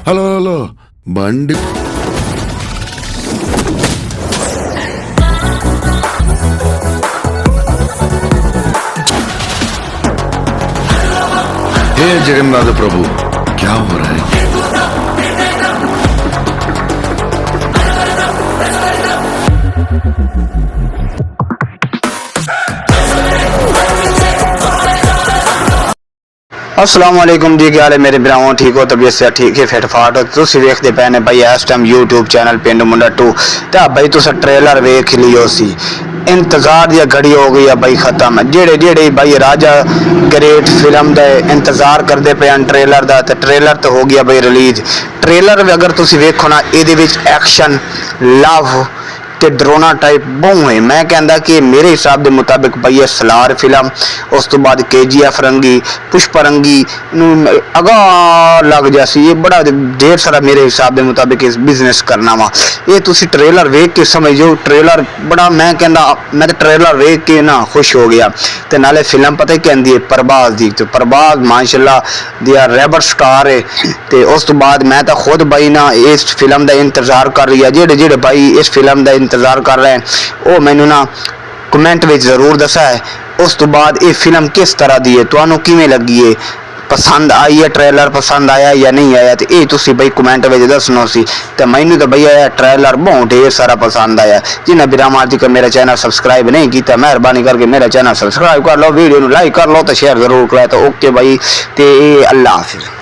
Hello hello బండి हे जगन्नाथ प्रभु, क्या हो रहा है? अस्सलाम वालेकुम जी, क्या हाल है मेरे भराओं? ठीक हो? तबीयत से ठीक है? फिट फाट तुसी वेखदे पए ने भाई इस टाइम यूट्यूब चैनल पिंड मुंडा 2 ते भाई तुसा ट्रेलर वेख लियो सी। इंतजार दी घड़ी हो गई है भाई खत्म। जेड़े जेड़े भाई राजा ग्रेट फिल्म दे इंतजार करते पे ट्रेलर दा, ते ट्रेलर तो हो गया भाई रिलीज। ट्रेलर अगर तुसी वेखो ना, इहदे विच एक्शन, लव ते ड्रोना टाइप बहु है। मैं कहता कि मेरे हिसाब के मुताबिक भाई ये सलार फिल्म, उस तो बाद KGF रंगी, पुष्पा रंगी अगा लग जासी। ये बड़ा ढेर सारा मेरे हिसाब के मुताबिक इस बिजनेस करना वा। ये तुसी ट्रेलर वेख के समझो, ट्रेलर बड़ा मैं कहता, मैं तो ट्रेलर वेख के ना खुश हो गया। तो नाले फिल्म पता कहती है प्रभास दी, तो प्रभास माशाल्लाह दिया रेबर स्टार है। तो उस तो बाद मैं तो खुद भाई ना इस फिल्म का इंतजार कर रही है। जेड़े जेड़े भाई इस फिल्म का इंतजार कर रहे हैं वो मैनू ना कमेंट में जरूर दसा है। उस तो बाद ये फिल्म किस तरह दी है, तुहानू किवें लगी है, पसंद आई है, ट्रेलर पसंद आया या नहीं आया, तो ये तुसी भाई कमेंट में दसनो सी। तो मैनू तो भैया ट्रेलर बहुत ढेर सारा पसंद आया। जिन्हें बिराम आज तक मेरा चैनल सब्सक्राइब नहीं किया, मेहरबानी करके मेरा चैनल सब्सक्राइब कर लो, वीडियो लाइक कर लो, तो शेयर जरूर करें। तो ओके भाई, तो अल्लाह हाफिज़।